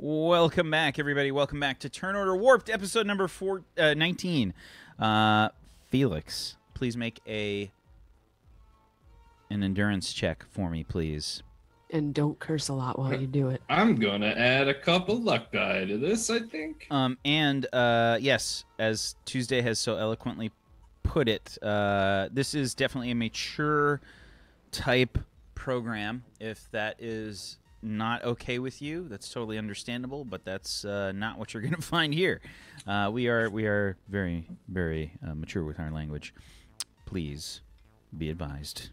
Welcome back, everybody. Welcome back to Turn Order Warped, episode number 19. Felix, please make an endurance check for me, please. And don't curse a lot while you do it. I'm gonna add a couple luck die to this, I think. Yes, as Tuesday has so eloquently put it, this is definitely a mature type program. If that is not okay with you, that's totally understandable, but that's not what you're going to find here. We are very, very mature with our language. Please be advised.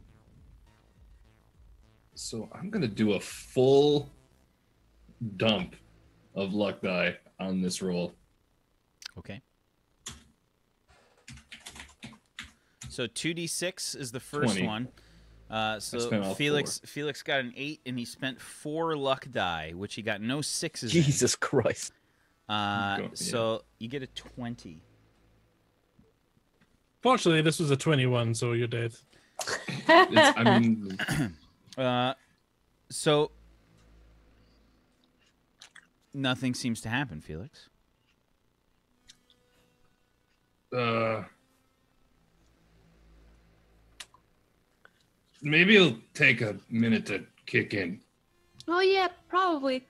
So I'm gonna do a full dump of luck die on this roll. Okay. So 2d6 is the first 20. one. So Felix got an 8, and he spent 4 luck die, which he got no 6s. Jesus Christ. So you get a 20. Fortunately, this was a 21, so you're dead. So nothing seems to happen, Felix. Maybe it'll take a minute to kick in. Oh, yeah, probably.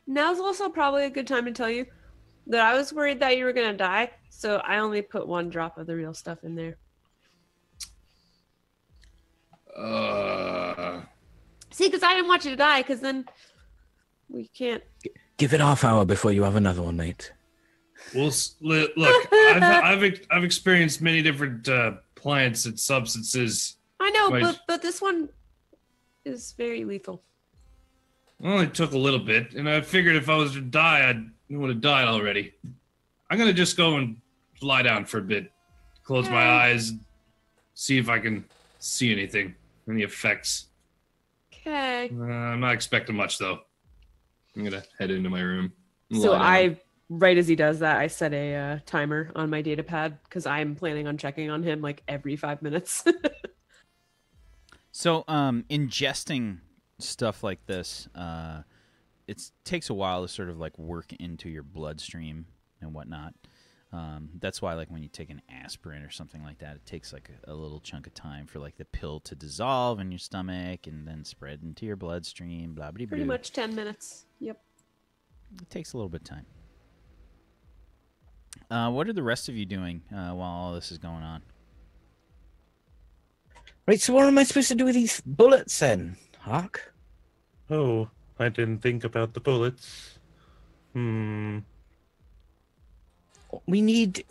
Now's also probably a good time to tell you that I was worried that you were going to die, so I only put 1 drop of the real stuff in there. See, because I didn't want you to die, because then we can't... Give it half hour before you have another one, mate. Well, look, I've experienced many different plants and substances. I know, but this one is very lethal. Well, it took a little bit, and I figured if I was to die, I would have died already. I'm gonna just go and lie down for a bit, close my eyes, see if I can see anything, any effects. Okay. I'm not expecting much, though. I'm gonna head into my room. So right as he does that, I set a timer on my data pad because I'm planning on checking on him like every 5 minutes. So, ingesting stuff like this, it takes a while to sort of like work into your bloodstream and whatnot. That's why, like, when you take an aspirin or something like that, it takes like a little chunk of time for like the pill to dissolve in your stomach and then spread into your bloodstream. Blah blah blah. Pretty much 10 minutes. Yep. It takes a little bit of time. What are the rest of you doing while all this is going on? Right, so what am I supposed to do with these bullets then, H.A.W.K? Oh, I didn't think about the bullets. We need...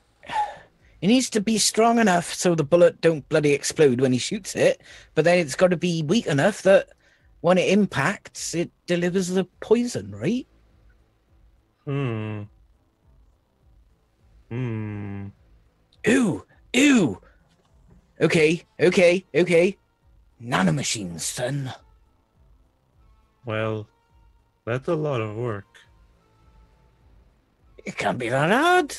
It needs to be strong enough so the bullet don't bloody explode when he shoots it, but then it's got to be weak enough that when it impacts, it delivers the poison, right? Ooh! Okay. Nanomachines, son. Well, that's a lot of work. It can't be that hard.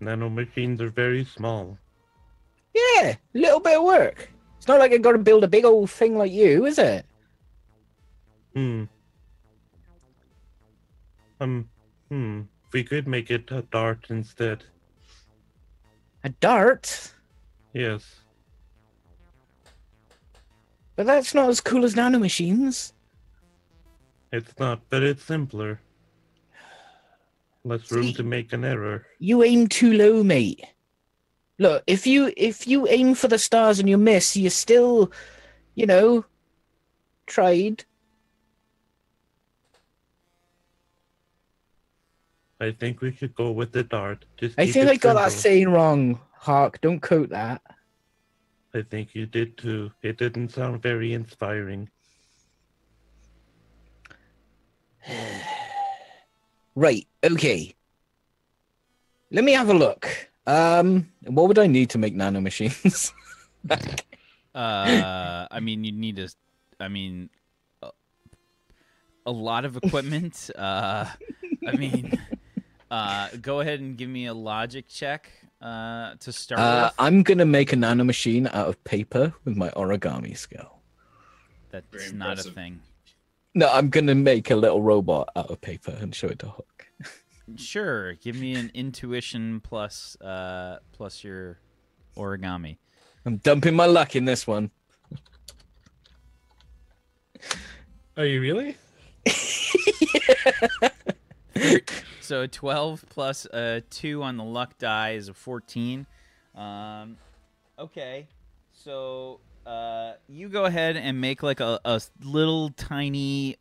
Nanomachines are very small. Yeah, a little bit of work. It's not like I've got to build a big old thing like you, is it? We could make it a dart instead. A dart? Yes. But that's not as cool as nanomachines. It's not, but it's simpler. Less room to make an error. You aim too low, mate. Look, if you aim for the stars and you miss, you still, tried. I think we should go with the dart. I feel I got that saying wrong, H.A.W.K. Don't quote that. I think you did too. It didn't sound very inspiring. Right, okay. Let me have a look. What would I need to make nanomachines? I mean, you need a lot of equipment. Go ahead and give me a logic check to start with. I'm going to make a nanomachine out of paper with my origami skill. That's not a thing. No, I'm gonna make a little robot out of paper and show it to Hook. Sure. Give me an intuition plus your origami. I'm dumping my luck in this one. Are you really? So 12 plus 2 on the luck die is a 14. Okay. So you go ahead and make like a little tiny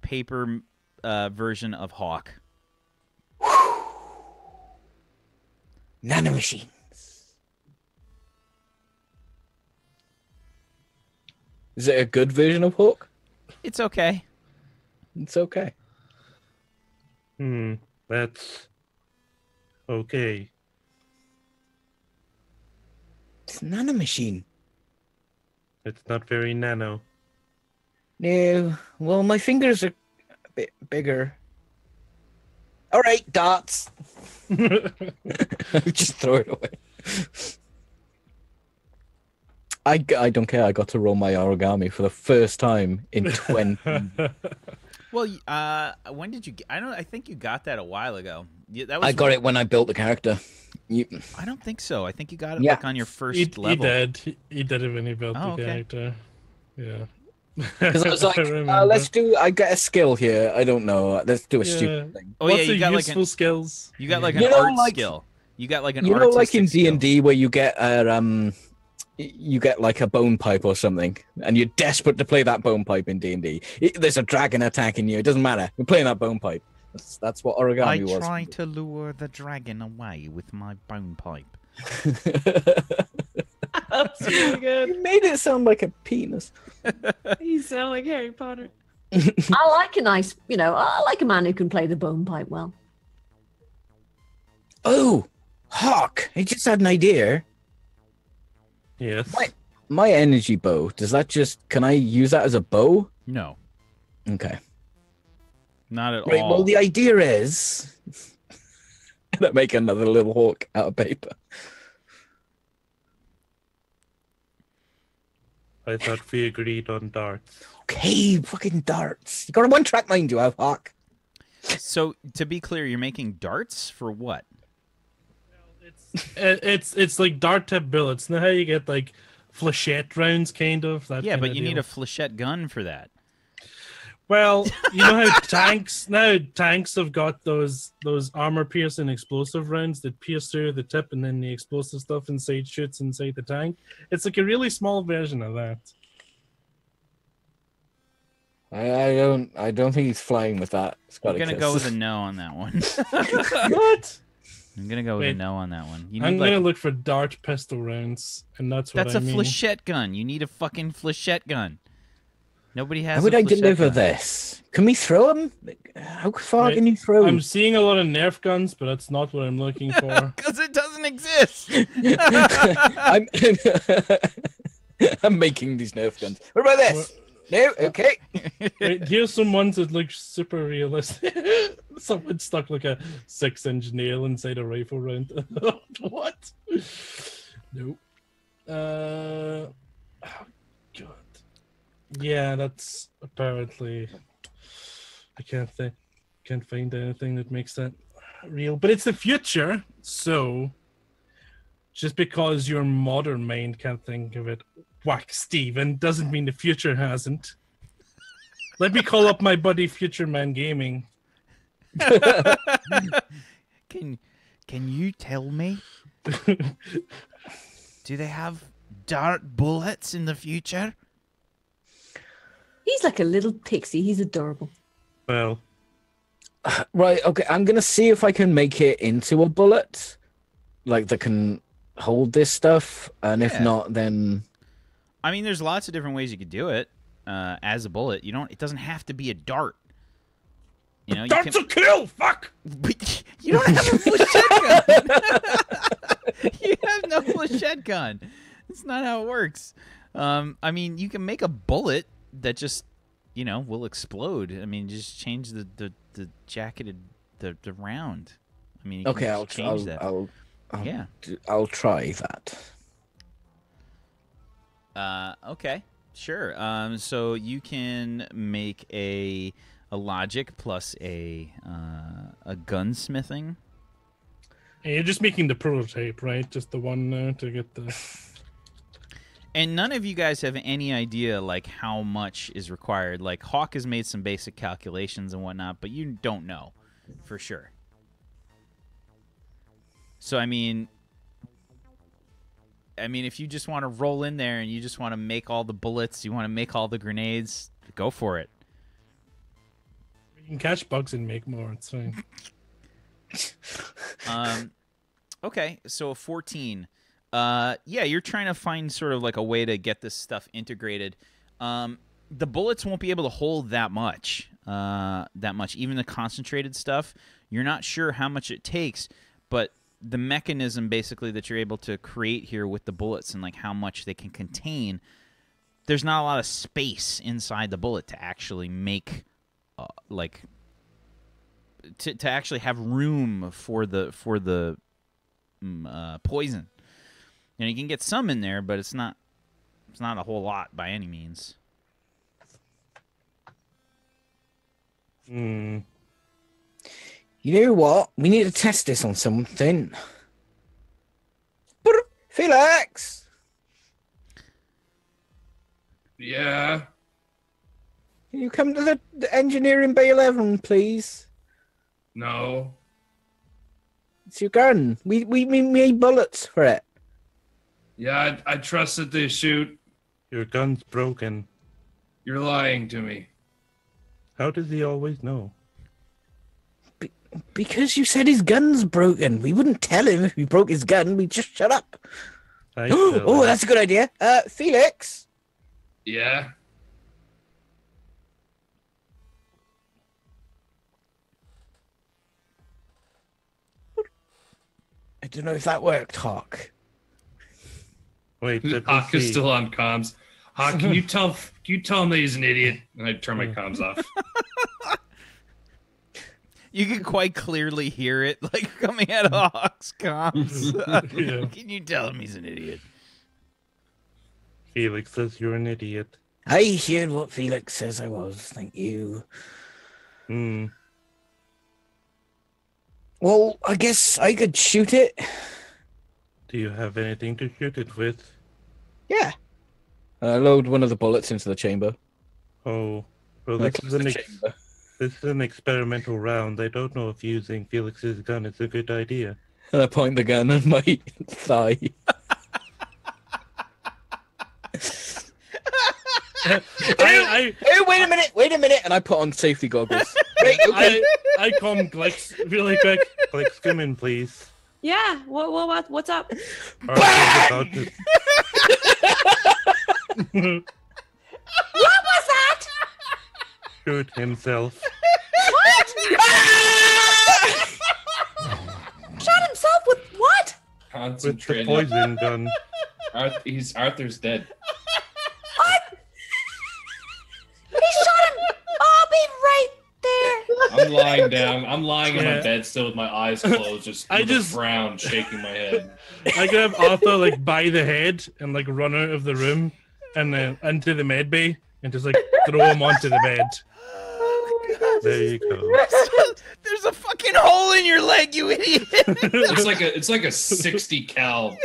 paper version of H.A.W.K. Nanomachines. Is it a good version of H.A.W.K? It's okay. It's okay. That's okay. It's a nanomachine. It's not very nano. No. Well, my fingers are a bit bigger. All right, darts. Just throw it away. I don't care. I got to roll my origami for the first time in 20. Well, when did you get? I think you got that a while ago. That was I got it when I built the character. I don't think so. I think you got it Yeah. like on your first He level. did. He did it when he built Oh, the okay. character. Yeah. Because I was like, remember. let's do. I get a skill here. I don't know. Let's do a Yeah. stupid thing. Oh What's yeah, you the got like useful skills? you got like an You know, art like- skill. You got like an You know, like in artistic skill. D&D where you get you get like a bone pipe or something, and you're desperate to play that bone pipe in D&D. There's a dragon attacking you. It doesn't matter. You're playing that bone pipe. That's what origami was. I try to lure the dragon away with my bone pipe. That's really good. You made it sound like a penis. You sound like Harry Potter. I like a nice, I like a man who can play the bone pipe well. Oh, Hawk! I just had an idea. Yes. My energy bow. Does that just? Can I use that as a bow? No, Okay. not at Right. all. Well, the idea is to make another little hawk out of paper. I thought we agreed on darts. Okay, fucking darts. You got a one-track mind, you have, Hawk. So to be clear, you're making darts for what? It's like dart tip bullets. Now how you get like flechette rounds, kind of. That Yeah, kind but of you need deal. a flechette gun for that. Well, you know how tanks have got those armor piercing explosive rounds that pierce through the tip, and then the explosive stuff inside shoots inside the tank. It's like a really small version of that. I don't think he's flying with that. I'm gonna go with a no on that one. What? I'm gonna go with a Wait, no on that one. You I'm need gonna like look for dart pistol rounds, and that's what that's I a mean. flechette gun. You need a fucking flechette gun. Nobody has. How would a I flechette deliver gun. this? Can we throw him? How far Wait, can you throw? I'm seeing a lot of Nerf guns, but that's not what I'm looking for. Because it doesn't exist. I'm, I'm making these Nerf guns. What about this? No, okay. Wait, here's some ones that look super realistic. Someone stuck like a 6-inch nail inside a rifle round. What? Nope. Oh god. Yeah, that's apparently. I can't find anything that makes that real. But it's the future, so just because your modern mind can't think of it, whack Steven, doesn't mean the future hasn't. Let me call up my buddy Future Man Gaming. Can you tell me? Do they have dart bullets in the future? He's like a little pixie. He's adorable. Well, Right, okay. I'm going to see if I can make it into a bullet. Like, that can hold this stuff. And if Yeah. not, then... I mean, there's lots of different ways you could do it as a bullet. It doesn't have to be a dart. You know, Darts will kill! Fuck! But you don't have a flechette gun. You have no flechette gun. That's not how it works. I mean, you can make a bullet that just, will explode. I mean, just change the jacketed the round. I mean, you can Okay, just change that. I'll try that. Okay. Sure. So you can make a logic plus a gunsmithing. And you're just making the prototype, right? Just the one to get the. And none of you guys have any idea like how much is required. Like H.A.W.K has made some basic calculations and whatnot, but you don't know for sure. So I mean, if you just want to roll in there and you just want to make all the bullets, you want to make all the grenades, go for it. You can catch bugs and make more. It's fine. Okay, so a 14. Yeah, you're trying to find sort of like a way to get this stuff integrated. The bullets won't be able to hold that much. Even the concentrated stuff, you're not sure how much it takes, but the mechanism basically that you're able to create here with the bullets and like how much they can contain, there's not a lot of space inside the bullet to actually make to actually have room for the poison. And you can get some in there, but it's not a whole lot by any means. You know what? We need to test this on something. Felix! Yeah. Can you come to the engineering bay 11, please? No. It's your gun. We made bullets for it. Yeah, I trust that they shoot. Your gun's broken. You're lying to me. How does he always know? Because you said his gun's broken. We wouldn't tell him if we broke his gun. We'd just shut up. Oh, that's a good idea. Felix? Yeah? I don't know if that worked, H.A.W.K. Wait, H.A.W.K is still on comms. H.A.W.K, can you tell him that he's an idiot? And I turn my comms off. You can quite clearly hear it, like coming out of H.A.W.K's comms. Yeah. Can you tell him he's an idiot? Felix says you're an idiot. I heard what Felix says I was. Thank you. Well, I guess I could shoot it. Do you have anything to shoot it with? Yeah. Load one of the bullets into the chamber. Oh, well, this is an experimental round. I don't know if using Felix's gun is a good idea. And I point the gun at my thigh. I Oh, wait a minute, and I put on safety goggles. Right, okay. I calm Glex really quick. Glex, come in, please. Yeah. What's up? Arthur's about to... What was that? shoot himself. Shot himself with what? With the Concentrate. poison gun. Arthur's dead. What? He shot him. I'll be right there. I'm lying down. I'm lying in my bed still with my eyes closed, just with a frown shaking my head. I grab Arthur like by the head and like run out of the room and then into the med bay and just like throw him onto the bed. There you go. There's a fucking hole in your leg, you idiot! It's like a 60 cal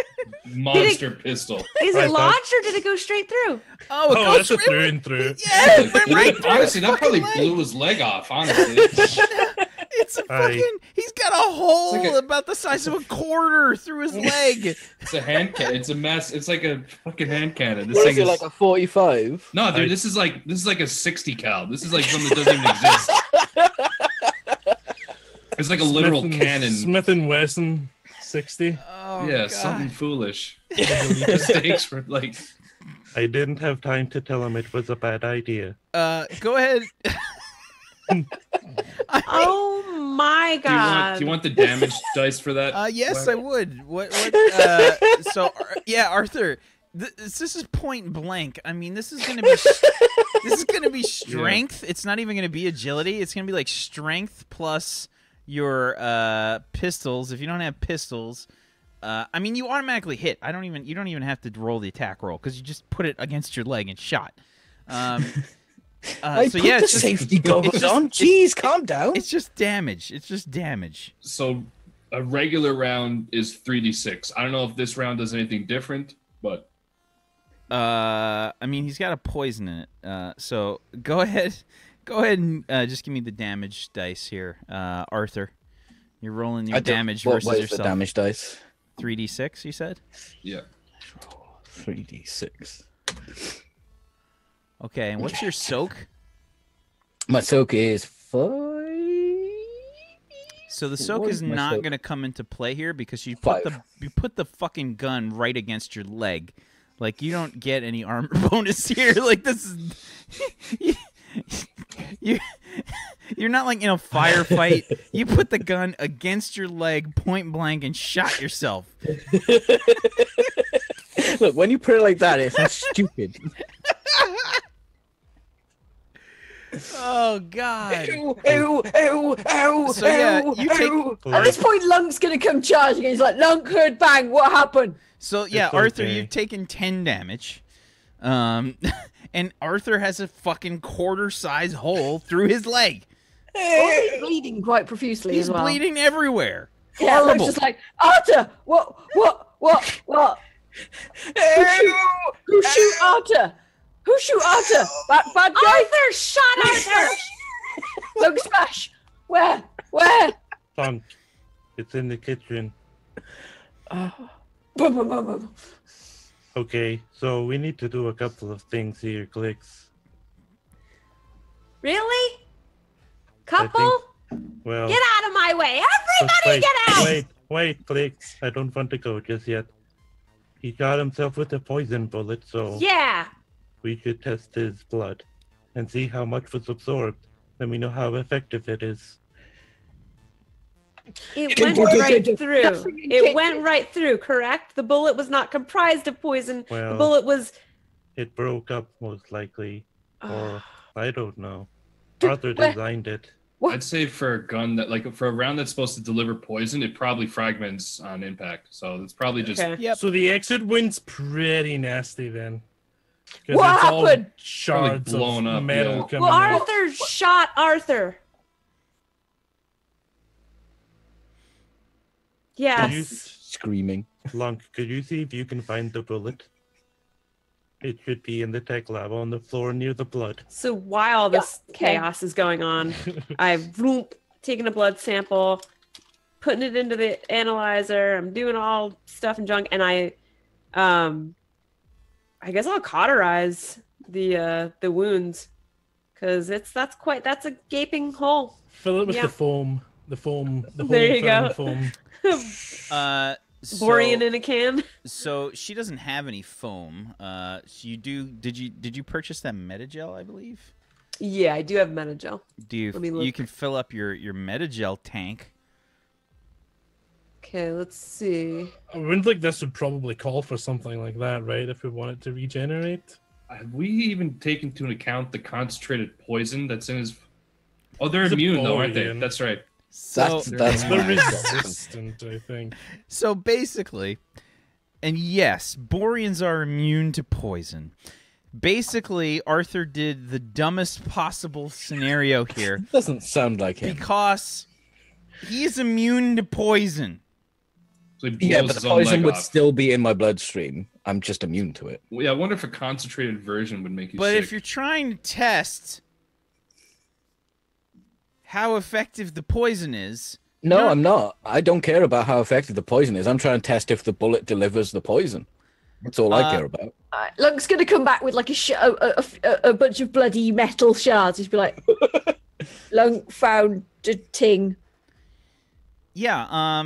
monster pistol. Is it lodged or did it go straight through? Oh, it Oh, goes that's a right- through and through. Yeah, it went right through Honestly, his that probably fucking leg. blew his leg off. Honestly, It's a fucking. He's got a hole It's like about the size of a quarter through his leg. it's a hand cannon. It's a mess. It's like a fucking hand cannon. This What thing is it, like a 45? no, dude. This is like a 60 cal. This is like something that doesn't even exist. It's like a literal cannon. Smith and Wesson 60. Oh, Yeah, God. something foolish. Mistakes were like. I didn't have time to tell him it was a bad idea. Go ahead. Oh my god. Do you want the damage dice for that? Yes, I would. What? So, yeah, Arthur. This is point blank. I mean, this is gonna be strength. It's not even gonna be agility. It's gonna be like strength plus your pistols. If you don't have pistols, I mean, you automatically hit. You don't even have to roll the attack roll because you just put it against your leg and shot. I So put yeah, the it's just, safety goggles on. Jeez, calm down. it's just damage. It's just damage. So a regular round is 3d6. I don't know if this round does anything different, but I mean, he's got a poison in it. So go ahead and just give me the damage dice here, Arthur. You're rolling your damage versus what is yourself. the damage dice? 3d6, you said? yeah. 3d6. Okay, and what's your soak? My soak is 5. So the soak What is is my not soak? going to come into play here because you put 5. you put the fucking gun right against your leg. Like, you don't get any armor bonus here. Like, this is you're not like in a firefight. You put the gun against your leg, point blank, and shot yourself. Look, when you put it like that, it sounds stupid. Oh God! Ew, ew, ew, ew, So, yeah, ew, you take- ew. At this point, Lunk's going to come charging and he's like, Lunk heard bang, what happened? So yeah, It's Arthur, okay. you've taken 10 damage, and Arthur has a fucking quarter-size hole through his leg. Oh, he's bleeding quite profusely He's as well. bleeding everywhere. Yeah, Lunk's Horrible. just like, Arthur, what? Who shoot Arthur? Who shoot Arthur? Bad guy? Arthur, shut Arthur! Lunk smash. Where? Lunk, it's in the kitchen. Boom, boom, boom, boom. Okay, so we need to do a couple of things here, Clicks. Really? I Couple? Well, Get out of my way! just Everybody get out! Wait, Clicks. I don't want to go just yet. He shot himself with a poison bullet, so Yeah. we should test his blood and see how much was absorbed. Then we know how effective it is. It went right through. It went right through, correct? The bullet was not comprised of poison. The Well, bullet was... it broke up most likely, or I don't know. Dude, Arthur where- designed it. I'd say for a gun that, like, for a round that's supposed to deliver poison, it probably fragments on impact. So it's probably just Okay. Yep. So the exit wound's pretty nasty then. 'Cause What it's all happened? shards Probably blown of up, metal yeah. coming Well, out. Arthur shot Arthur. Could you, Yes. Screaming. Lunk, could you see if you can find the bullet? It should be in the tech lab on the floor near the blood. So while this okay. chaos is going on, I've taken a blood sample, putting it into the analyzer. I'm doing all stuff and junk, and I guess I'll cauterize the wounds because that's a gaping hole. Fill it with Yeah. the foam. The whole There you go. foam. Borian in a can. So she doesn't have any foam. You do. Did you purchase that Metagel? I believe. Yeah, I do have Metagel. Do you? Let me You look. can fill up your Metagel tank. Okay, let's see. I wouldn't think this would probably call for something like that, right? If we want it to regenerate. Have we even taken into account the concentrated poison that's in his? Oh, they're It's a immune though, aren't they? Borian. That's right. So, That's They're my resistant, I think. so basically, and yes, Borians are immune to poison. Basically, Arthur did the dumbest possible scenario here Doesn't sound like him. because he is immune to poison. So he blows Yeah, but his the own poison leg would off. still be in my bloodstream. I'm just immune to it. Well, yeah, I wonder if a concentrated version would make you But sick. if you're trying to test how effective the poison is, No, You're- I'm not. I don't care about how effective the poison is. I'm trying to test if the bullet delivers the poison. That's all I care about. Lunk's going to come back with like a bunch of bloody metal shards. He's be like, Lunk found a ting. yeah.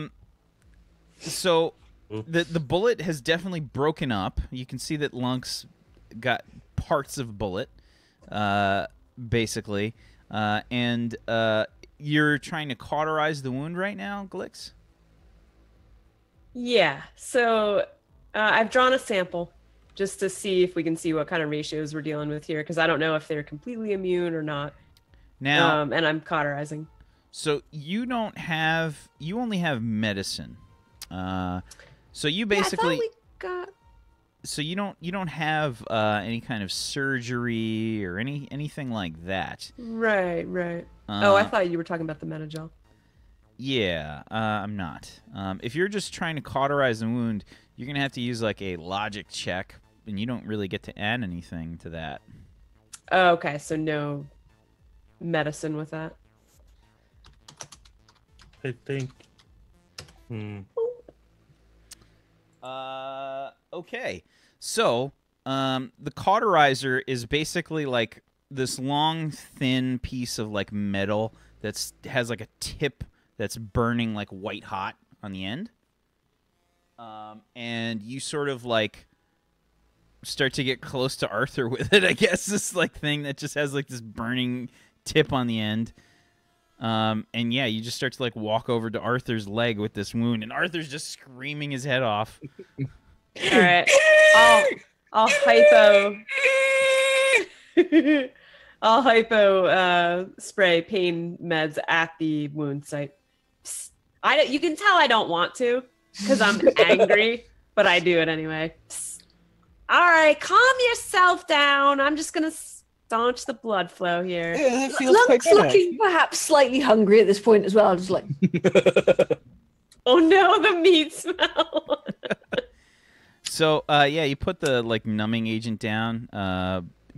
So Oops. the bullet has definitely broken up. You can see that Lunk's got parts of bullet, basically, and you're trying to cauterize the wound right now, Glix? Yeah, so I've drawn a sample just to see if we can see what kind of ratios we're dealing with here, because I don't know if they're completely immune or not. Now, And I'm cauterizing. so you only have medicine. So you Yeah, I thought basically, we got. so you don't have any kind of surgery or anything like that. Right. Oh, I Uh, thought you were talking about the Medi-gel. Yeah, I'm not. If you're just trying to cauterize the wound, you're gonna have to use like a logic check, and you don't really get to add anything to that. Oh, okay, so no medicine with that. I think. Okay. So, the cauterizer is basically like this long, thin piece of like metal that's has like a tip that's burning like white hot on the end. And you sort of like start to get close to Arthur with it, I guess. This like thing that just has like this burning tip on the end. And yeah, you just start to like walk over to Arthur's leg with this wound, and Arthur's just screaming his head off. All right, I'll hypo. I'll hypo spray pain meds at the wound site. Psst. You can tell I don't want to because I'm angry, but I do it anyway. Psst. All right, calm yourself down. I'm just gonna staunch the blood flow here. Yeah, that feels quite Lunk's good. looking perhaps slightly hungry at this point as well. Just like, Oh no, the meat smell. So yeah, you put the like numbing agent down.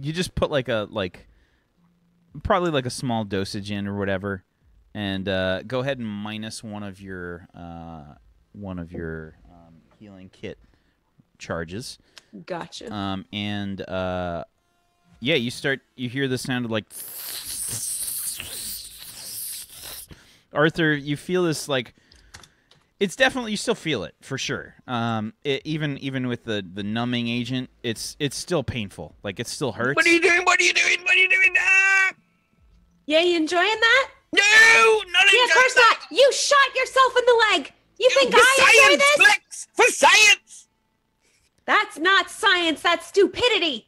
You just put like probably like a small dosage in or whatever, and go ahead and minus one of your healing kit charges. Gotcha. And yeah, you hear the sound of like Arthur, you feel this like it's definitely, you still feel it for sure. Even with the numbing agent, it's still painful. Like it still hurts. What are you doing? What are you doing? What are you doing? Ah! Yeah, you enjoying that? No, not Yeah, of course not. You shot yourself in the leg. You think I enjoy this? Felix, for science. That's not science. That's stupidity.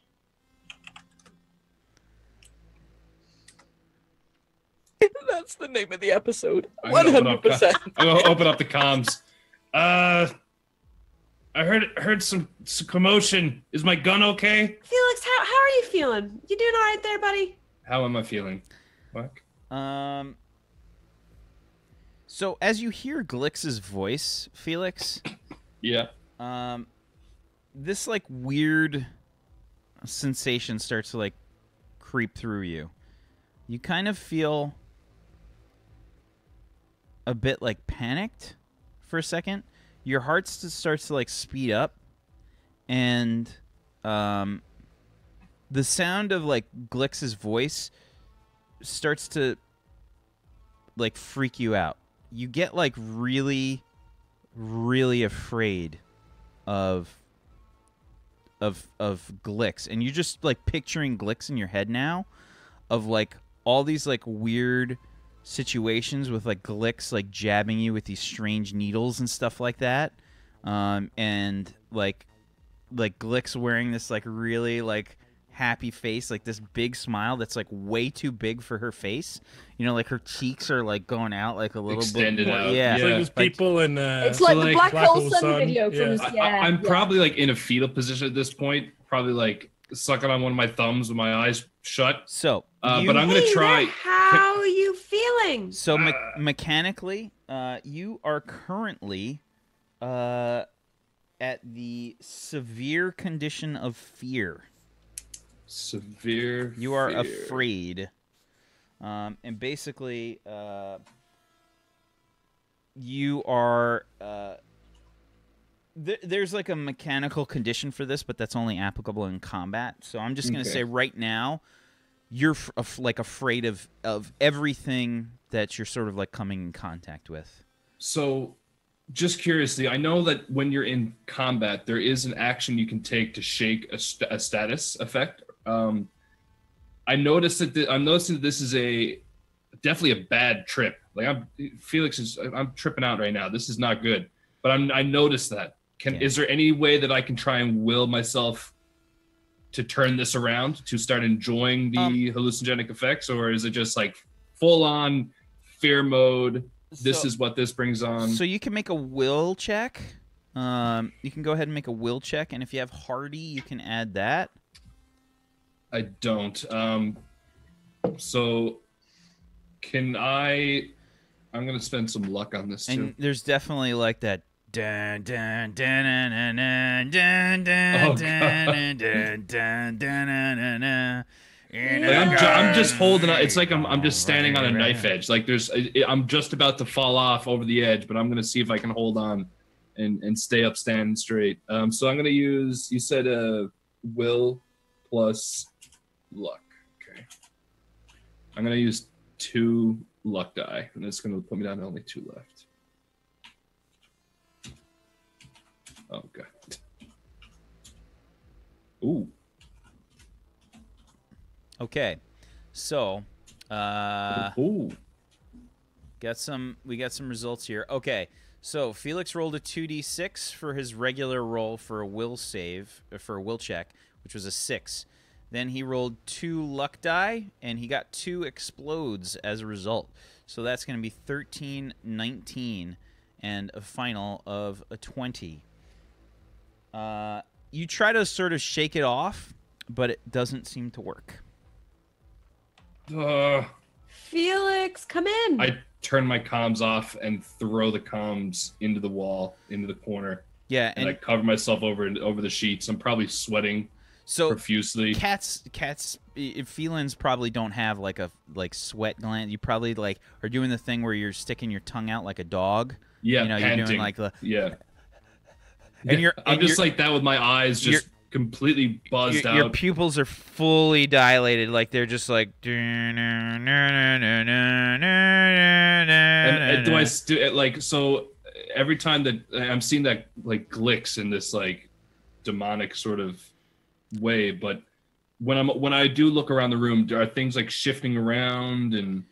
That's the name of the episode. I'm gonna open 100%. I'm gonna open up the comms. I heard some commotion. Is my gun okay? Felix, how are you feeling? You doing all right there, buddy? How am I feeling? What? So as you hear Glix's voice, Felix, Yeah. this like weird sensation starts to like creep through you. You kind of feel a bit like panicked for a second. Your heart starts to like speed up, and the sound of like Glix's voice starts to like freak you out. You get like really, really afraid of Glix, and you're just like picturing Glix in your head now, of like all these like weird situations with like Glix like jabbing you with these strange needles and stuff like that, and like Glix wearing this like really like happy face, like this big smile that's like way too big for her face. You know, like her cheeks are like going out like a little Extended bit more. out. Yeah, It's like those people in. it's so like like the Black Black Hole Hole Sun Sun, video from. yeah. I'm probably like in a fetal position at this point. Probably like sucking on one of my thumbs with my eyes shut. So, But I'm gonna try. How are you feeling? So mechanically, you are currently at the severe condition of fear. Severe. You are fear. afraid, and basically, you are. There's like a mechanical condition for this, but that's only applicable in combat. So I'm just gonna say right now, you're like afraid of everything that you're sort of like coming in contact with. So, just curiously, I know that when you're in combat, there is an action you can take to shake a status effect. I'm noticing that this is definitely a bad trip. Like I'm tripping out right now. This is not good. But I noticed that. Is there any way that I can try and will myself to turn this around, to start enjoying the hallucinogenic effects, or is it just like full on fear mode? This is what this brings on. So you can make a will check. You can go ahead and make a will check, and if you have hardy, you can add that. I don't. So can I? I'm gonna spend some luck on this too. And there's definitely like that. Dun, dun, dun, dun, dun, dun, dun, dun, dun, dun, dun, dun. Like I'm just holding on. It's like I'm just standing on a knife edge. Like I'm just about to fall off over the edge, but I'm gonna see if I can hold on and stay up standing straight. So I'm gonna use. You said will plus luck. Okay. I'm gonna use 2 luck die, and it's gonna put me down to only 2 left. Oh god. Ooh. Okay, so Ooh. we got some results here. Okay, so Felix rolled a 2d6 for his regular roll for a will save, for a will check, which was a 6. Then he rolled 2 luck die, and he got 2 explodes as a result. So that's going to be 13, 19, and a final of a 20. You try to sort of shake it off, but it doesn't seem to work. Felix, come in. I turn my comms off and throw the comms into the wall, into the corner. Yeah, and I cover myself over the sheets. I'm probably sweating profusely. Cats, felines probably don't have like sweat gland. You probably are doing the thing where you're sticking your tongue out like a dog. Yeah, panting. You're doing like the And I'm just like that with my eyes just completely buzzed out. Your pupils are fully dilated, like they're just like. And do I so every time that I'm seeing that glicks in this demonic sort of way, but when I do look around the room, are things shifting around and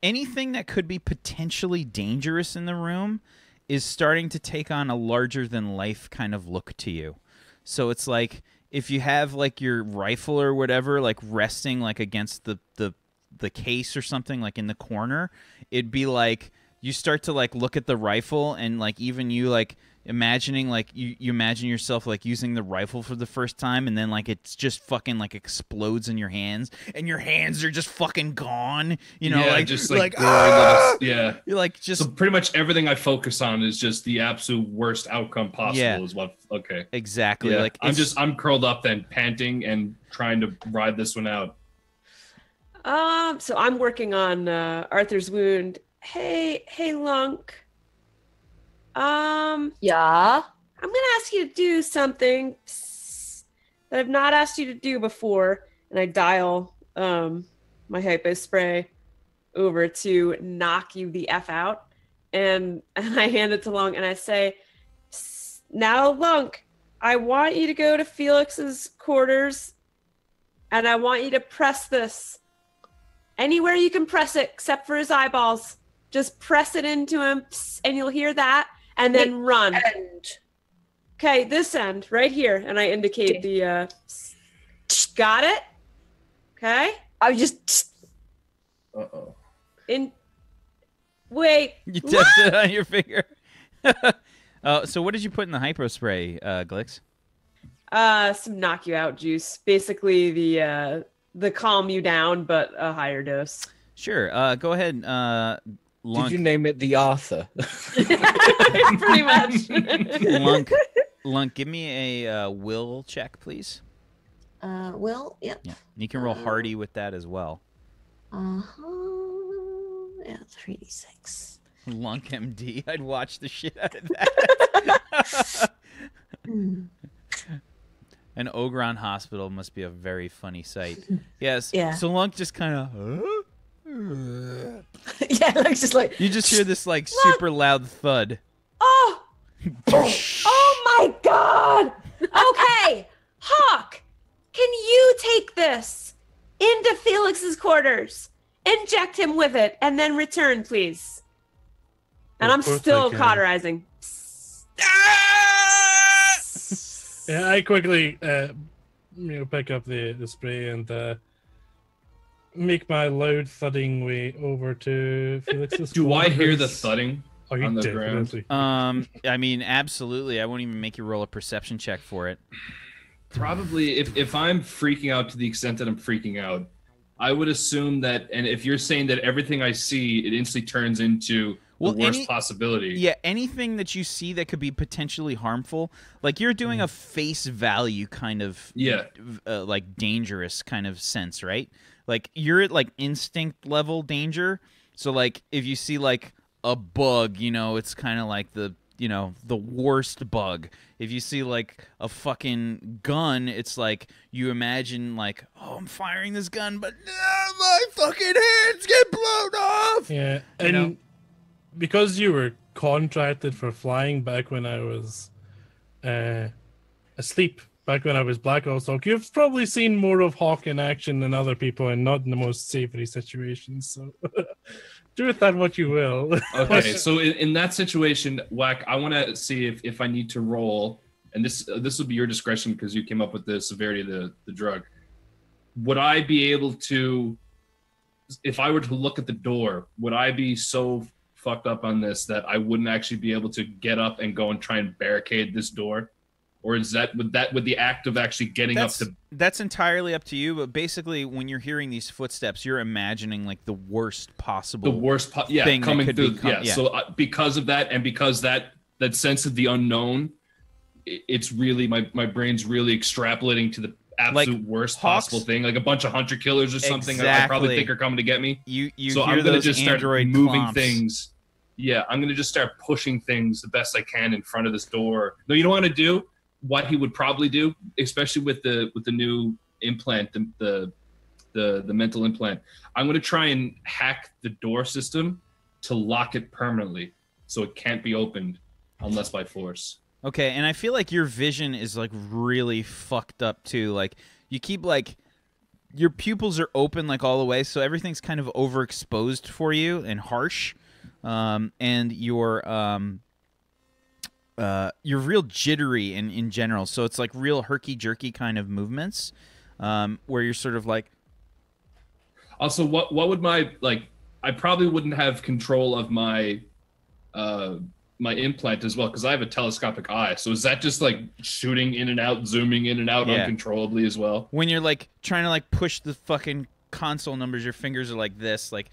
anything that could be potentially dangerous in the room is starting to take on a larger than life kind of look to you. So it's like if you have your rifle or whatever resting against the case or something in the corner, it'd be like you start to look at the rifle and even you imagining you imagine yourself using the rifle for the first time, and then it's just fucking explodes in your hands and your hands are just fucking gone, yeah, so pretty much everything I focus on is just the absolute worst outcome possible. Is what exactly. Yeah. I'm curled up then, panting and trying to ride this one out. So I'm working on Arthur's wound. Hey Lunk. Yeah. I'm gonna ask you to do something that I've not asked you to do before, and I dial my hypo spray over to knock you the F out, and I hand it to Lunk and I say, "Now, Lunk, I want you to go to Felix's quarters, and I want you to press this anywhere you can press it, except for his eyeballs. Just press it into him, and you'll hear that." And then run. End. Okay, this end right here, and I indicate the. Got it. Okay. I just. Wait. You tested it on your finger. So what did you put in the hypo spray, Glix? Some knock you out juice. Basically the calm you down, but a higher dose. Sure. Go ahead. Lunk. Did you name it the Arthur? Pretty much. Lunk, give me a will check, please. Will, yep. Yeah. You can roll hardy with that as well. Yeah, 3d6. Lunk MD. I'd watch the shit out of that. An Ogron hospital must be a very funny sight. Yes. Yeah. So Lunk just kind of. Yeah, Lunk's just like. You just hear this super loud thud. Oh! Oh my God! Okay, Hawk, can you take this into Felix's quarters, inject him with it, and then return, please? And I'm still cauterizing. Yeah, I quickly pick up the spray and make my loud thudding way over to Felix's Do quarters. I hear the thudding? Oh, you on the ground. definitely. I mean, absolutely. I won't even make you roll a perception check for it. Probably, if I'm freaking out to the extent that I'm freaking out, I would assume that, and if you're saying that everything I see, it instantly turns into the worst possibility. Yeah, anything that you see that could be potentially harmful, like you're doing a face value kind of, like dangerous kind of sense, right? Like you're at like instinct level danger. So like if you see like a bug, you know, it's kind of like the worst bug. If you see like a fucking gun, it's like you imagine like, oh, I'm firing this gun, but my fucking hands get blown off. Yeah, and because you were contracted for flying back when I was asleep, back when I was Black Ops Hawk, you've probably seen more of Hawk in action than other people, and not in the most savory situations. So do with that what you will. Okay, so in that situation, Whack, I want to see if I need to roll, and this will be your discretion because you came up with the severity of the drug. Would I be able to, if I were to look at the door, would I be so fucked up on this that I wouldn't actually be able to get up and go and try and barricade this door? Or is would the act of actually getting up to... That's entirely up to you, but basically when you're hearing these footsteps, you're imagining like the worst possible thing coming that through. could So because of that, and because that sense of the unknown, it's really, my brain's really extrapolating to the absolute worst possible thing, like a bunch of hunter killers or something. I probably think are coming to get me. So I'm going to just start moving things. Yeah, I'm going to just start pushing things the best I can in front of this door. No, you know what I do? What he would probably do, especially with the new implant, the mental implant, I'm going to try and hack the door system to lock it permanently so it can't be opened unless by force. Okay, and I feel like your vision is like really fucked up too. Like you keep like your pupils are open like all the way, so everything's kind of overexposed for you and harsh, and you're real jittery in general. So it's like real herky-jerky kind of movements, where you're sort of like... Also, what would my, like, I probably wouldn't have control of my my implant as well, because I have a telescopic eye. So is that just like shooting in and out, zooming in and out uncontrollably as well? When you're like trying to like push the fucking console numbers, your fingers are like this, like...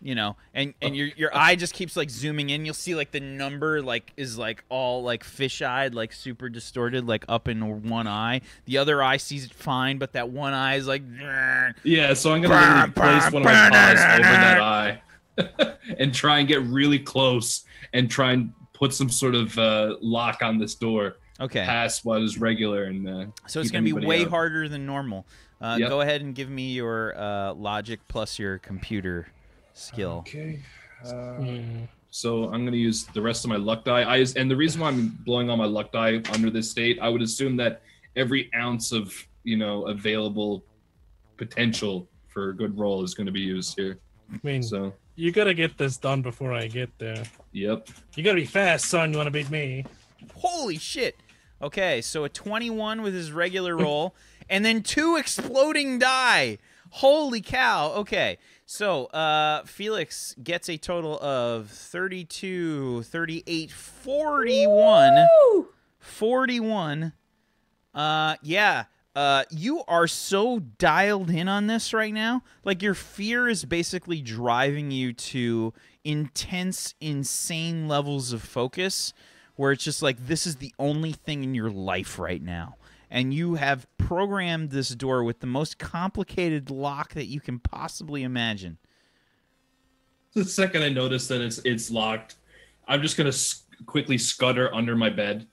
You know, and your eye just keeps like zooming in. You'll see like the number like is like all like fish-eyed, like super distorted, like up in one eye. The other eye sees it fine, but that one eye is like... Yeah, so I'm gonna place one of my paws over that eye and try and get really close and try and put some sort of lock on this door. Okay. Past what is regular and so it's gonna be way harder than normal. Go ahead and give me your logic plus your computer skill. Okay. So I'm going to use the rest of my luck die. And the reason why I'm blowing on my luck die under this state, I would assume that every ounce of, available potential for a good roll is going to be used here. I mean, so you got to get this done before I get there. Yep. You got to be fast, son. You want to beat me? Holy shit. Okay, so a 21 with his regular roll, and then 2 exploding die. Holy cow. Okay. So, Felix gets a total of 32, 38, 41. Woo! 41. You are so dialed in on this right now. Like, your fear is basically driving you to intense, insane levels of focus, where it's just like, this is the only thing in your life right now. And you have programmed this door with the most complicated lock that you can possibly imagine. The second I notice that it's locked, I'm just going to quickly scutter under my bed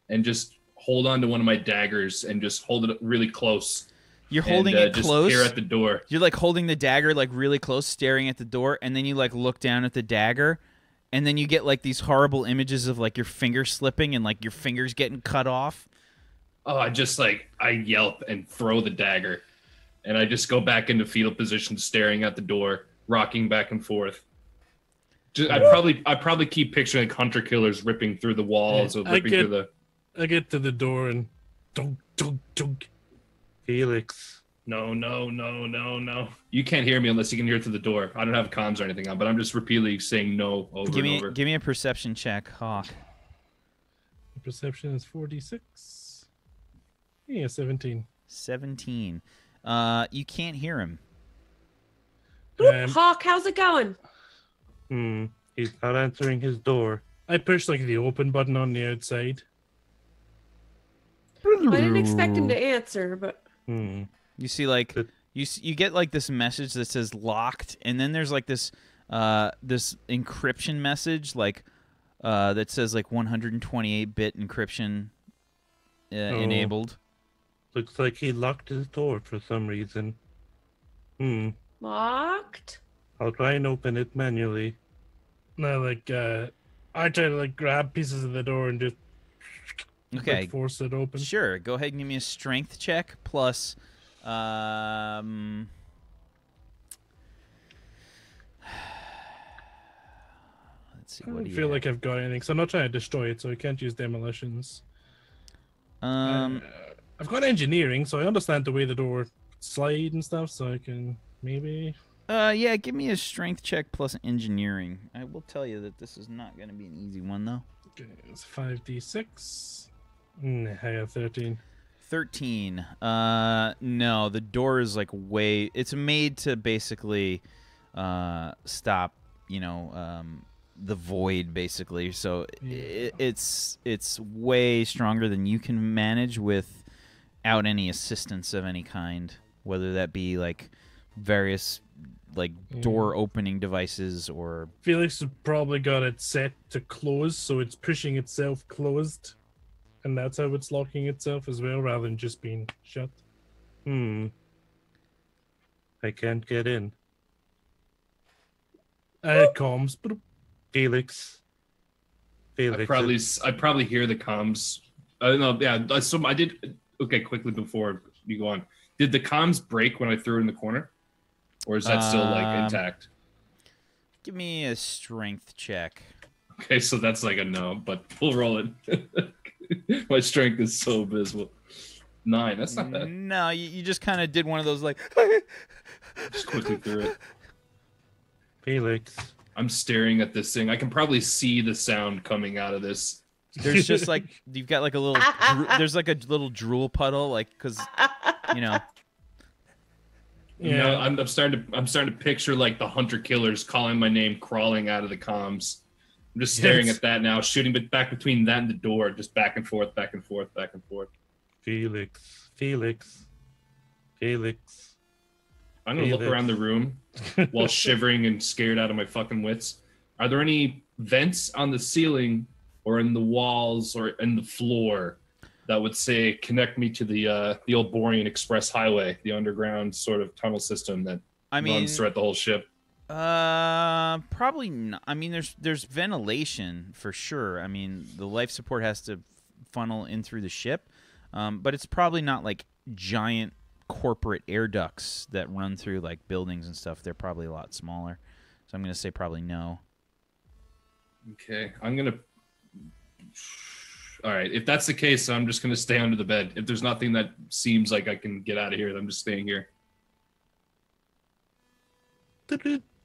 and just hold on to one of my daggers and just hold it really close. You're holding it just close? Stare at the door. You're like holding the dagger like really close, staring at the door, and then you like look down at the dagger, and then you get like these horrible images of like your finger slipping and like your fingers getting cut off. Oh, I yelp and throw the dagger, and I just go back into fetal position, staring at the door, rocking back and forth. I probably keep picturing like hunter killers ripping through the walls or ripping through the... I get to the door and dunk, dunk, dunk. Felix, No, no, no, no, no. You can't hear me unless you can hear through the door. I don't have comms or anything on, but I'm just repeatedly saying no over and over. Give me a perception check, Hawk. Perception is 46. Yeah, 17. 17. You can't hear him. Hawk, how's it going? He's not answering his door. I pushed like the open button on the outside. I didn't expect him to answer, but You see, like, you get like this message that says locked, and then there's like this this encryption message, like that says like 128-bit encryption enabled. Looks like he locked his door for some reason. locked. I'll try and open it manually. No, like I try to like grab pieces of the door and just like, force it open. Sure. Go ahead and give me a strength check plus. Let's see. I don't feel like I've got anything, so I'm not trying to destroy it, so I can't use demolitions. I've got engineering, so I understand the way the door slide and stuff, so I can maybe. Yeah, give me a strength check plus engineering. I will tell you that this is not going to be an easy one, though. Okay, it's 5d6. I have 13. 13. No, the door is like way. It's made to basically stop, the void, basically. So it's way stronger than you can manage without any assistance of any kind, whether that be like various like door opening devices or. Felix has probably got it set to close, so it's pushing itself closed. And that's how it's locking itself as well, rather than just being shut. I can't get in. Comms. Felix. I probably hear the comms. I don't know. Yeah, so I did. Okay, quickly before you go on, did the comms break when I threw it in the corner, or is that still like intact? Give me a strength check. Okay, so that's like a no, but we'll roll it. My strength is so abysmal. 9. That's not bad. No, you just kind of did one of those like. Just quickly threw it. Felix. I'm staring at this thing. I can probably see the sound coming out of this. There's just like you've got like a little. There's like a little drool puddle, like because. Yeah, I'm starting to picture like the hunter killers calling my name, crawling out of the comms. I'm just staring at that now, shooting back between that and the door, just back and forth, back and forth, back and forth. Felix. I'm gonna look around the room while shivering and scared out of my fucking wits. Are there any vents on the ceiling or in the walls or in the floor that would say connect me to the old Borian Express Highway, the underground sort of tunnel system that runs throughout the whole ship? Probably not. I mean, there's ventilation for sure. I mean, the life support has to funnel in through the ship, but it's probably not like giant corporate air ducts that run through like buildings and stuff. They're probably a lot smaller. So I'm gonna say probably no. Okay, all right, if that's the case, I'm just gonna stay under the bed. If there's nothing that seems like I can get out of here, I'm just staying here.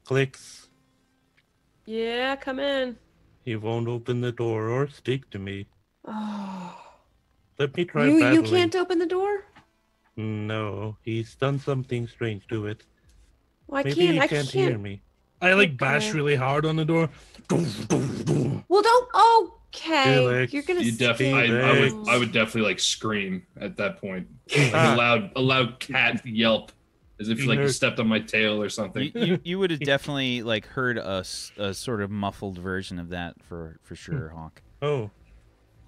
Clicks. Yeah, come in. He won't open the door or speak to me. Oh. Let me try You battling. can't open the door? No, he's done something strange to it. Well, Maybe he can't hear me. I like bash really hard on the door. Well, don't. Okay, Felix, you're gonna. I would definitely like scream at that point. Like a loud cat yelp, as if like you stepped on my tail or something. You would have definitely like heard a sort of muffled version of that for sure, Hawk. Oh,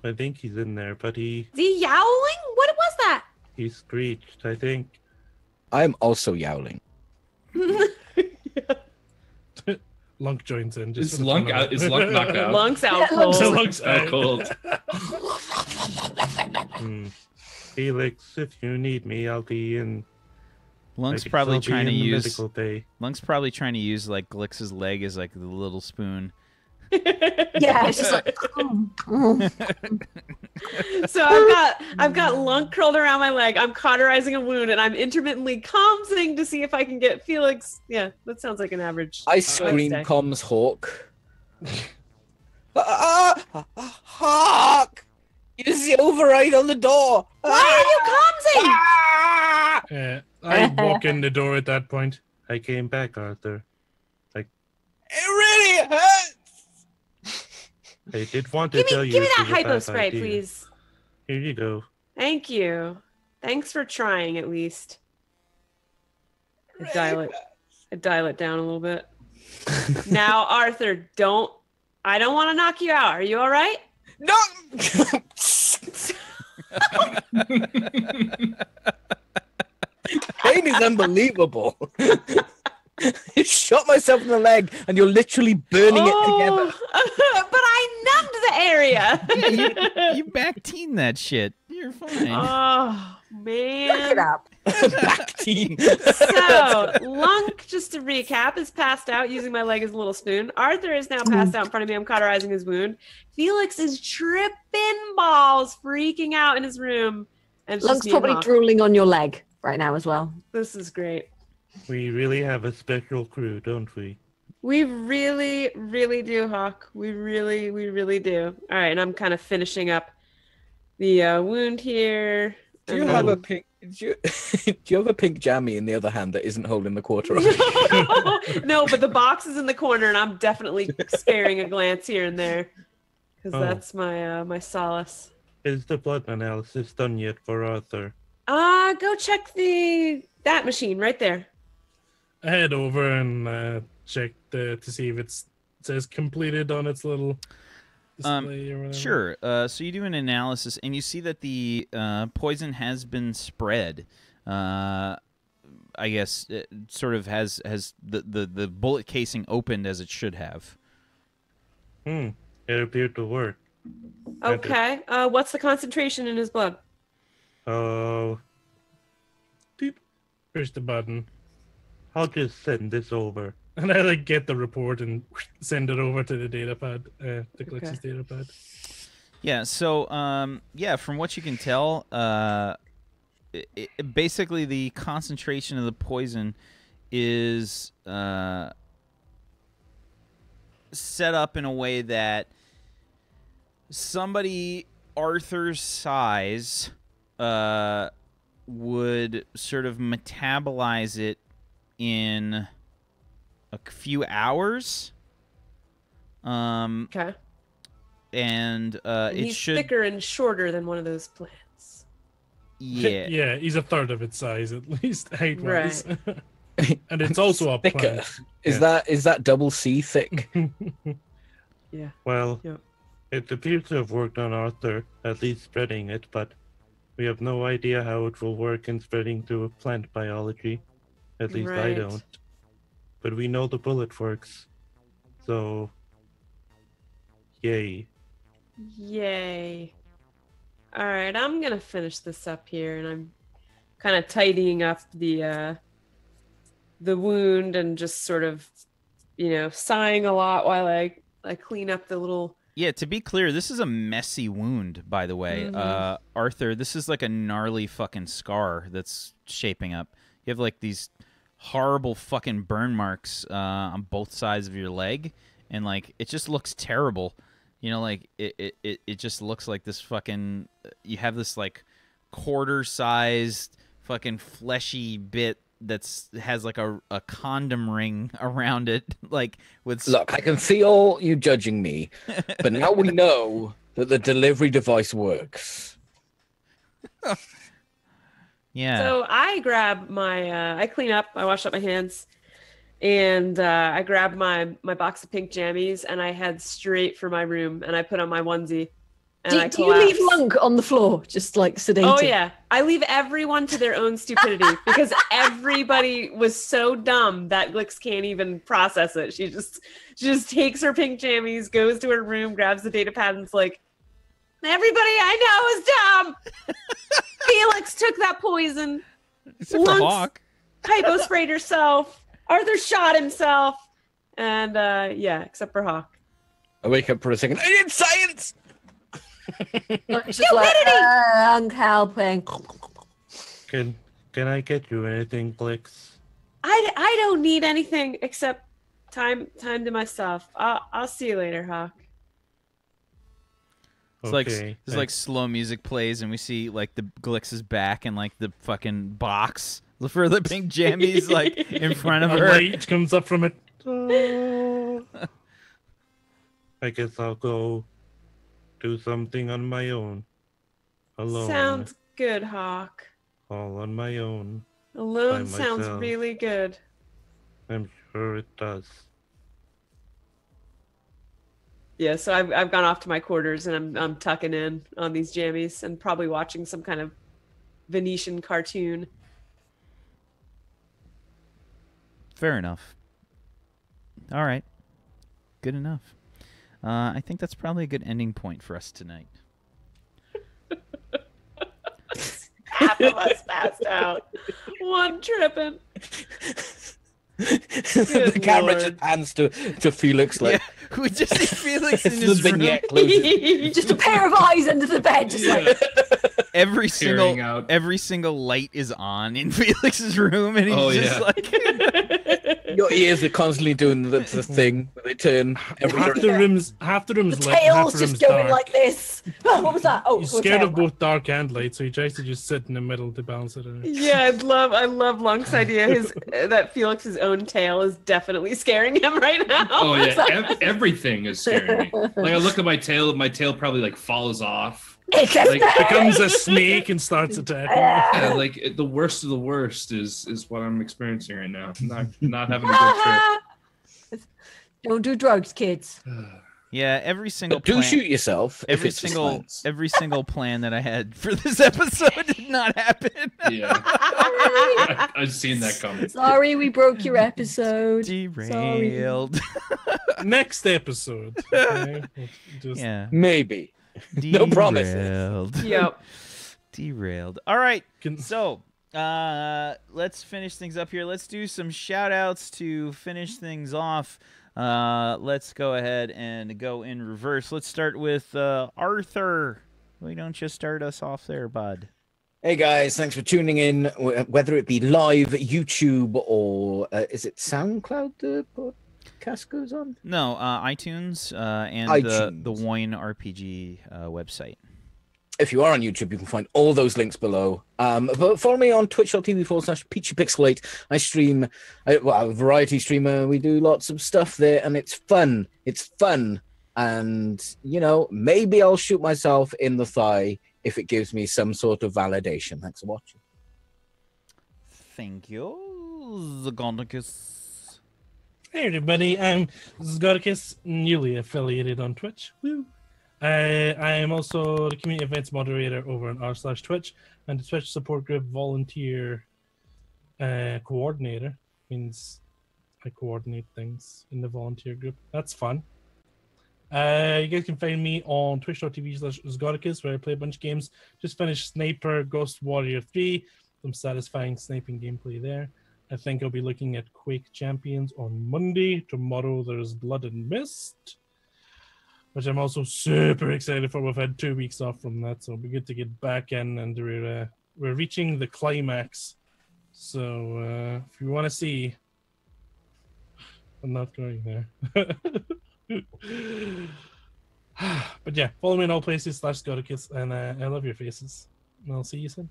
I think he's in there, but Is he yowling? What was that? he screeched, I think. I'm also yowling. Lunk joins in. Is Lunk knocked out? Lunk's out cold. Lunk's out cold. Felix, if you need me, I'll be in. Lunk's probably trying to use. Medical bay. Lunk's probably trying to use like Glix's leg as like the little spoon. Yeah, it's just like. So I've got Lunk curled around my leg. I'm cauterizing a wound, and I'm intermittently comsing to see if I can get Felix. Yeah, that sounds like an average. I scream, Wednesday. comms Hawk. Hawk! Use the override on the door. Why are you comsing? I walk in the door at that point. I came back, Arthur. It really hurts. I did want to tell you. Give me it that was a hypo bad spray, idea. please. Here you go. Thank you. Thanks for trying, at least. I dial it down a little bit. Now, Arthur, I don't want to knock you out. Are you all right? No. Pain is unbelievable. I shot myself in the leg, and you're literally burning it together. But I numbed the area. You back-teen that shit. You're fine. Oh, man. Look it up. Back team. So, Lunk, just to recap, is passed out using my leg as a little spoon. Arthur is now passed out in front of me. I'm cauterizing his wound. Felix is tripping balls, freaking out in his room. And it's Lunk's just me and probably Hawk. drooling on your leg right now as well. This is great. We really have a special crew, don't we? We really, really do, Hawk. We really do. All right, and I'm kind of finishing up the wound here. Do you have a pink? Do you have a pink jammy in the other hand that isn't holding the quarter? No, but the box is in the corner, and I'm definitely sparing a glance here and there because that's my my solace. Is the blood analysis done yet for Arthur? Go check that machine right there. I head over and check to see if it says completed on its little display or whatever. Sure. So you do an analysis, and you see that the poison has been spread. I guess it sort of has the bullet casing opened as it should have. It appeared to work. Okay. What's the concentration in his blood? Oh, Push the button. I'll just send this over. And I get the report and send it over to the data pad, the Glitch's data pad. Yeah, so, from what you can tell, basically the concentration of the poison is set up in a way that somebody Arthur's size would sort of metabolize it in a few hours. Okay. And And it he's should. thicker and shorter than one of those plants. Yeah. Yeah, he's a third of its size at least, height-wise. Right. And it's also a thicker. plant. Is that double C thick? Yeah. Well, Yep. it appears to have worked on Arthur, at least spreading it, but we have no idea how it will work in spreading through plant biology. At least I Right. don't. But we know the bullet works. So, yay. Yay. All right, I'm going to finish this up here, and I'm kind of tidying up the wound and just sort of, sighing a lot while I clean up the little... Yeah, to be clear, this is a messy wound, by the way. Mhm. Arthur, this is like a gnarly fucking scar that's shaping up. You have like these horrible fucking burn marks on both sides of your leg, and like it just looks terrible. Like it just looks like this fucking... You have this like quarter-sized fucking fleshy bit has like a condom ring around it, like with... Look, I can feel you judging me, but now we know that the delivery device works. Yeah. So I grab I clean up, I wash up my hands, and I grab my box of pink jammies, and I head straight for my room, and I put on my onesie, and I Do you leave collapse. Lunk on the floor, just like sedated? Oh yeah, I leave everyone to their own stupidity because everybody was so dumb that Glix can't even process it. She just takes her pink jammies, goes to her room, grabs the data pad, and is like, "Everybody I know is dumb." Felix took that poison. Except for Lunk's Hawk. hypo sprayed herself. Arthur shot himself, and except for Hawk. I wake up for a second. I did science! It's just like, unhelping. Can I get you anything, Blix? I don't need anything except time to myself. I'll see you later, Hawk. It's Okay, like like slow music plays, and we see like the Glix's back and like the fucking box for the pink jammies like in front of A her. light comes up from it. I guess I'll go do something on my own. Alone. Sounds good, Hawk. All on my own. Alone By sounds myself. really good. I'm sure it does. Yeah, so I've gone off to my quarters and I'm tucking in on these jammies and probably watching some kind of Venetian cartoon. Fair enough. All right. Good enough. I think that's probably a good ending point for us tonight. Half of us passed out. One tripping. The camera Lord. just pans to Felix like Yeah, we just see Felix in the his room. vignette closes. Just a pair of eyes under the bed, just like Every Peering single out. every single light is on in Felix's room, and he's Oh, just yeah. like, Your ears are constantly doing the thing where they turn every Half the room's the lit, half tail's the just room's going dark. like this. Oh, what was that? Oh, He's a scared tail. of both dark and light, so he tries to just sit in the middle to balance it out. Yeah, I love Lunk's idea. That Felix's own tail is definitely scaring him right now. Oh yeah, everything is scaring me. Like I look at my tail probably like falls off. It's a Like Becomes a snake and starts attacking. yeah, like the worst of the worst is what I'm experiencing right now. Not having a good trip. Don't do drugs, kids. yeah. Every single But do plan, shoot yourself if every it's for single science. every single plan that I had for this episode did not happen. Yeah, I've seen that coming. Sorry, we broke your episode. Derailed. Next episode. Okay? We'll just- Yeah. Maybe. No promises. Derailed. Yep. Derailed. All right. Can- So, let's finish things up here. Let's do some shout outs to finish things off. Let's go ahead and go in reverse. Let's start with Arthur. Why don't you start us off there, bud? Hey guys, thanks for tuning in. Whether it be live, YouTube, or is it SoundCloud the podcast goes on? No, iTunes and iTunes. the Wine RPG website. If you are on YouTube, you can find all those links below. But follow me on twitch.tv/PeachyPixelate. I stream, I'm a variety streamer. We do lots of stuff there, and it's fun. It's fun. And, you know, maybe I'll shoot myself in the thigh if it gives me some sort of validation. Thanks for watching. Thank you, Zagonicus. Hey everybody, I'm Zgodicus, newly affiliated on Twitch. Woo! I am also the community events moderator over on r/Twitch and the Twitch support group volunteer coordinator. Means I coordinate things in the volunteer group. That's fun. You guys can find me on twitch.tv/Zgodicus, where I play a bunch of games. Just finished Sniper Ghost Warrior 3. Some satisfying sniping gameplay there. I think I'll be looking at Quake Champions on Monday. Tomorrow there's Blood and Mist, which I'm also super excited for. We've had 2 weeks off from that, so it'll be good to get back in, and we're reaching the climax. So if you want to see, I'm not going there. But yeah, follow me in all places /Godicus, and I love your faces. And I'll see you soon.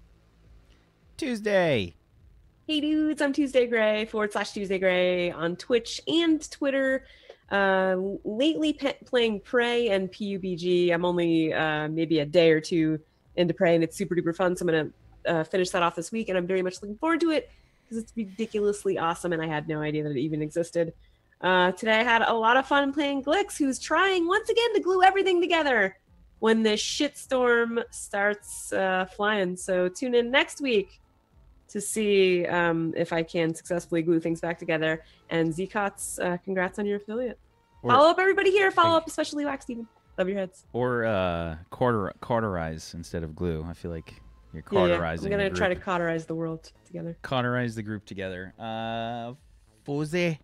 Tuesday. Hey dudes, I'm Tuesday Gray /Tuesday Gray on Twitch and Twitter. Lately playing Prey and PUBG. I'm only maybe a day or two into Prey, and it's super duper fun. So I'm gonna finish that off this week, and I'm very much looking forward to it because it's ridiculously awesome, and I had no idea that it even existed. Today I had a lot of fun playing Glix, who's trying once again to glue everything together when the shitstorm starts flying. So tune in next week to see if I can successfully glue things back together. And Zcots, congrats on your affiliate. Follow up everybody here. Follow up, especially Wax Steven. Love your heads. Or cauterize instead of glue. I feel like you're Yeah, cauterizing. I'm gonna the try to group. cauterize the world together. Cauterize the group together. Fose.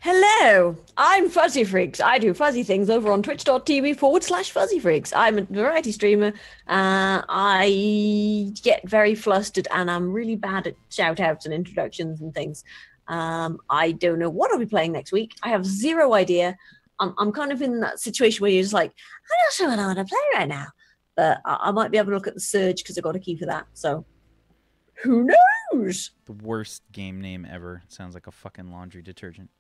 Hello, I'm Fuzzy Freaks. I do fuzzy things over on twitch.tv/Fuzzy Freaks. I'm a variety streamer. I get very flustered and I'm really bad at shout outs and introductions and things. I don't know what I'll be playing next week. I have zero idea. I'm kind of in that situation where you're just like, I'm not sure what I want to play right now. But I might be able to look at the Surge because I've got a key for that. So who knows? The worst game name ever. Sounds like a fucking laundry detergent.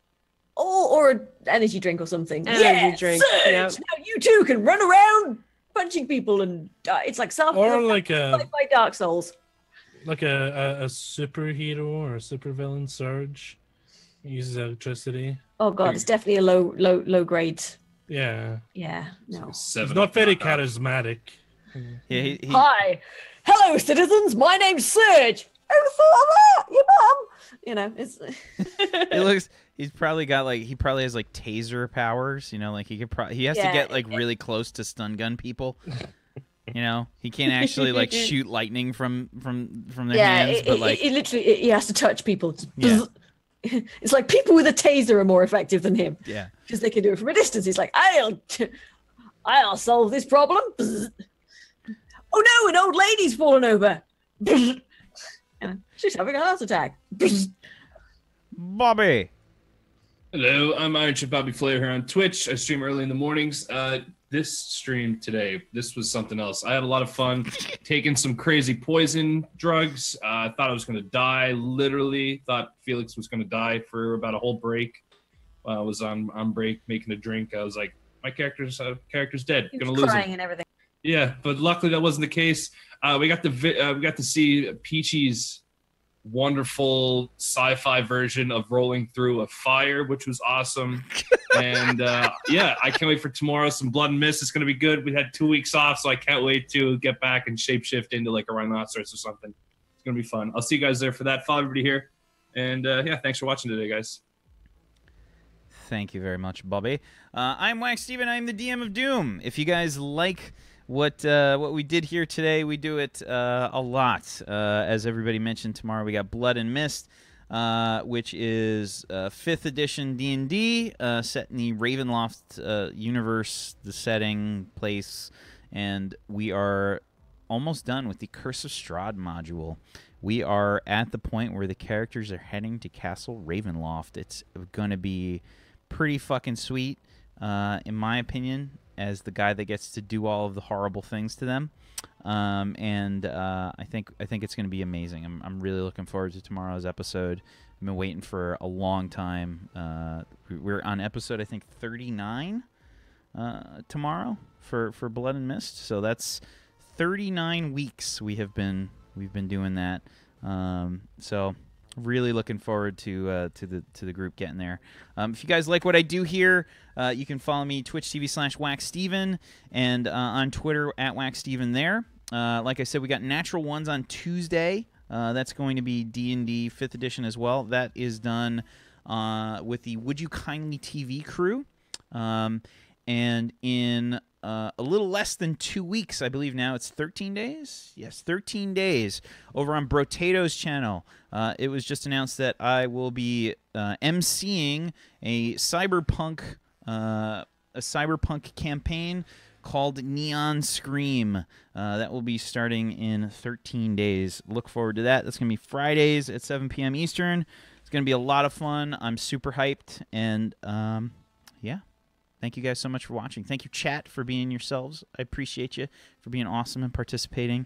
Or an energy drink or something. Energy drink. Surge! Yep. Now you too can run around punching people and it's like Or like a by Dark Souls. like a superhero or a supervillain Surge. He uses electricity. Oh god, it's definitely a low grade. Yeah. Yeah, no. He's not very charismatic. Yeah, he Hi, hello citizens. My name's Surge. Who thought of that? Your mum. You know, it's. it looks. He probably has like taser powers. You know, like he has to get like really close to stun gun people. You know, he can't actually like shoot lightning from their hands. But like, it literally, he has to touch people. Yeah. It's like people with a taser are more effective than him. Yeah, because they can do it from a distance. He's like, I'll solve this problem. Oh no, an old lady's fallen over. She's having a heart attack. Bobby. Hello, I'm Iron Chip Bobby Flair here on Twitch. I stream early in the mornings. This stream today, this was something else. I had a lot of fun taking some crazy poison drugs. I thought I was going to die, literally. Thought Felix was going to die for about a whole break. I was on break making a drink. I was like, my character's dead. Going to lose him. Crying and everything. Yeah, but luckily that wasn't the case. We got to see Peachy's wonderful sci-fi version of rolling through a fire, which was awesome. And yeah, I can't wait for tomorrow. Some blood and mist. It's going to be good. We had 2 weeks off, so I can't wait to get back and shapeshift into like a rhinoceros or something. It's going to be fun. I'll see you guys there for that. Follow everybody here. And yeah, thanks for watching today, guys. Thank you very much, Bobby. I'm Wax Steven. I'm the DM of Doom. If you guys like what we did here today, we do it a lot. As everybody mentioned, tomorrow we got Blood and Mist, which is 5th edition D&D, set in the Ravenloft universe, the setting, place, and we are almost done with the Curse of Strahd module. We are at the point where the characters are heading to Castle Ravenloft. It's going to be pretty fucking sweet, in my opinion, as the guy that gets to do all of the horrible things to them. And I think it's going to be amazing. I'm really looking forward to tomorrow's episode. I've been waiting for a long time. We're on episode, I think, 39 tomorrow for Blood and Mist. So that's 39 weeks we've been doing that. So really looking forward to the group getting there. If you guys like what I do here, you can follow me twitch.tv/WaxSteven and on Twitter @WaxSteven there. Like I said, we got Natural Ones on Tuesday. That's going to be D&D 5th edition as well. That is done with the Would You Kindly TV crew. And in a little less than 2 weeks, I believe now it's 13 days? Yes, 13 days over on Brotato's channel. It was just announced that I will be emceeing a cyberpunk campaign called Neon Scream. That will be starting in 13 days. Look forward to that. That's going to be Fridays at 7 p.m. Eastern. It's going to be a lot of fun. I'm super hyped. And, yeah. Thank you guys so much for watching. Thank you, chat, for being yourselves. I appreciate you for being awesome and participating.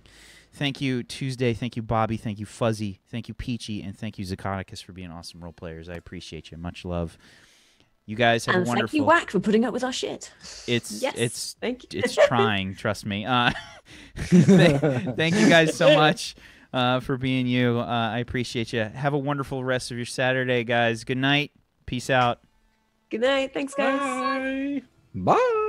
Thank you, Tuesday. Thank you, Bobby. Thank you, Fuzzy. Thank you, Peachy. And thank you, Zacatecus, for being awesome role players. I appreciate you. Much love. You guys have a wonderful... Thank you, Whack, for putting up with our shit. Thank you. It's trying, trust me. Thank you guys so much for being you. I appreciate you. Have a wonderful rest of your Saturday, guys. Good night. Peace out. Good night. Thanks, guys. Bye. Bye.